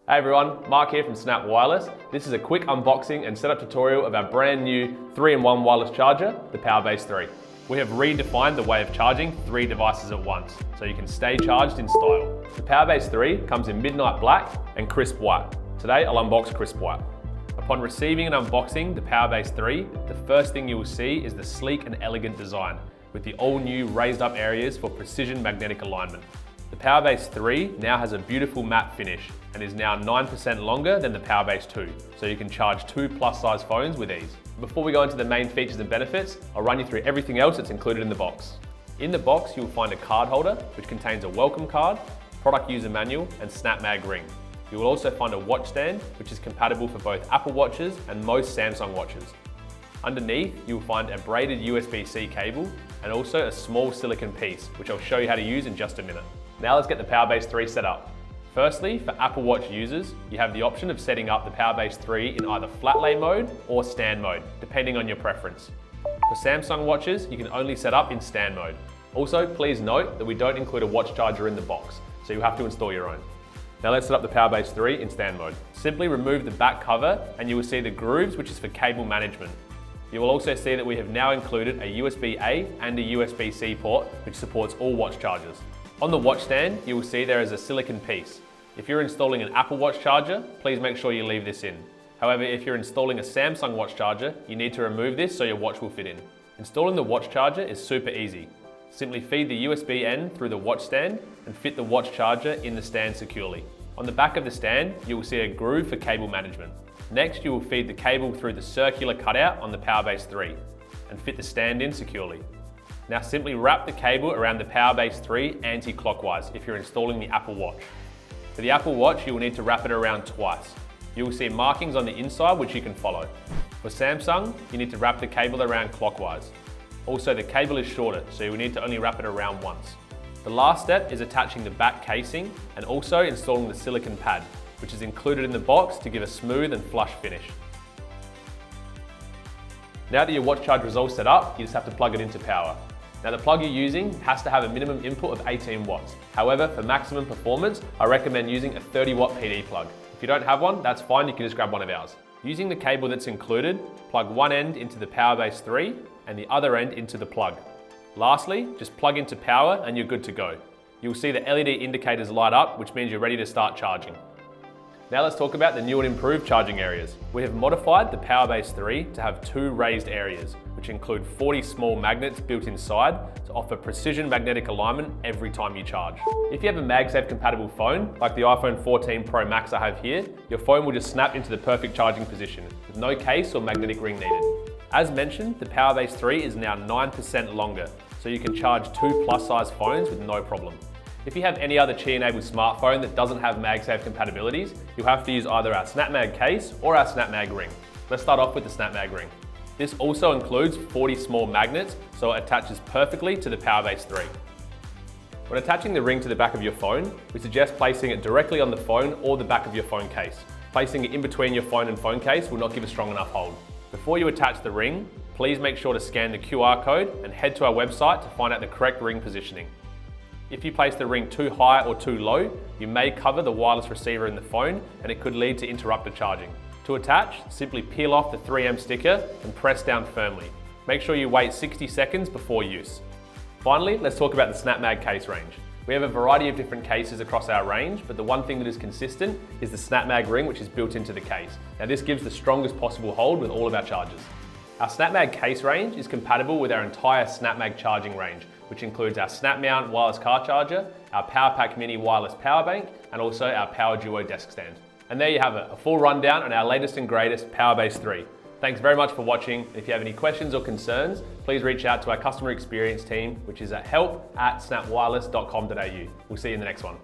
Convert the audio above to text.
Hey everyone, Mark here from SnapWireless. This is a quick unboxing and setup tutorial of our brand new 3-in-1 wireless charger, the PowerBase 3. We have redefined the way of charging 3 devices at once, so you can stay charged in style. The PowerBase 3 comes in midnight black and crisp white. Today I'll unbox crisp white. Upon receiving and unboxing the PowerBase 3, the first thing you will see is the sleek and elegant design, with the all-new raised up areas for precision magnetic alignment. The PowerBase 3 now has a beautiful matte finish and is now 9% longer than the PowerBase 2, so you can charge 2 plus-size phones with ease. Before we go into the main features and benefits, I'll run you through everything else that's included in the box. In the box, you'll find a card holder, which contains a welcome card, product user manual, and SnapMag ring. You will also find a watch stand, which is compatible for both Apple Watches and most Samsung watches. Underneath, you'll find a braided USB-C cable and also a small silicone piece, which I'll show you how to use in just a minute. Now let's get the PowerBase 3 set up. Firstly, for Apple Watch users, you have the option of setting up the PowerBase 3 in either flat lay mode or stand mode, depending on your preference. For Samsung watches, you can only set up in stand mode. Also, please note that we don't include a watch charger in the box, so you'll have to install your own. Now let's set up the PowerBase 3 in stand mode. Simply remove the back cover and you will see the grooves, which is for cable management. You will also see that we have now included a USB-A and a USB-C port, which supports all watch chargers. On the watch stand, you will see there is a silicone piece. If you're installing an Apple Watch charger, please make sure you leave this in. However, if you're installing a Samsung watch charger, you need to remove this so your watch will fit in. Installing the watch charger is super easy. Simply feed the USB end through the watch stand and fit the watch charger in the stand securely. On the back of the stand, you will see a groove for cable management. Next, you will feed the cable through the circular cutout on the PowerBase 3 and fit the stand in securely. Now simply wrap the cable around the PowerBase 3 anti-clockwise if you're installing the Apple Watch. For the Apple Watch, you will need to wrap it around twice. You will see markings on the inside which you can follow. For Samsung, you need to wrap the cable around clockwise. Also, the cable is shorter, so you will need to only wrap it around once. The last step is attaching the back casing and also installing the silicone pad, which is included in the box to give a smooth and flush finish. Now that your watch charger is all set up, you just have to plug it into power. Now the plug you're using has to have a minimum input of 18 watts. However, for maximum performance, I recommend using a 30 watt PD plug. If you don't have one, that's fine, you can just grab one of ours. Using the cable that's included, plug one end into the PowerBase 3 and the other end into the plug. Lastly, just plug into power and you're good to go. You'll see the LED indicators light up, which means you're ready to start charging. Now let's talk about the new and improved charging areas. We have modified the PowerBase 3 to have 2 raised areas, which include 40 small magnets built inside to offer precision magnetic alignment every time you charge. If you have a MagSafe compatible phone, like the iPhone 14 Pro Max I have here, your phone will just snap into the perfect charging position, with no case or magnetic ring needed. As mentioned, the PowerBase 3 is now 9% longer, so you can charge 2 plus-size phones with no problem. If you have any other Qi-enabled smartphone that doesn't have MagSafe compatibilities, you'll have to use either our SnapMag case or our SnapMag ring. Let's start off with the SnapMag ring. This also includes 40 small magnets, so it attaches perfectly to the PowerBase 3. When attaching the ring to the back of your phone, we suggest placing it directly on the phone or the back of your phone case. Placing it in between your phone and phone case will not give a strong enough hold. Before you attach the ring, please make sure to scan the QR code and head to our website to find out the correct ring positioning. If you place the ring too high or too low, you may cover the wireless receiver in the phone and it could lead to interrupted charging. To attach, simply peel off the 3M sticker and press down firmly. Make sure you wait 60 seconds before use. Finally, let's talk about the SnapMag case range. We have a variety of different cases across our range, but the one thing that is consistent is the SnapMag ring, which is built into the case. Now this gives the strongest possible hold with all of our chargers. Our SnapMag case range is compatible with our entire SnapMag charging range, which includes our SnapMount wireless car charger, our PowerPack Mini wireless power bank, and also our Power Duo desk stand. And there you have it, a full rundown on our latest and greatest PowerBase 3. Thanks very much for watching. If you have any questions or concerns, please reach out to our customer experience team, which is at help@snapwireless.com.au. We'll see you in the next one.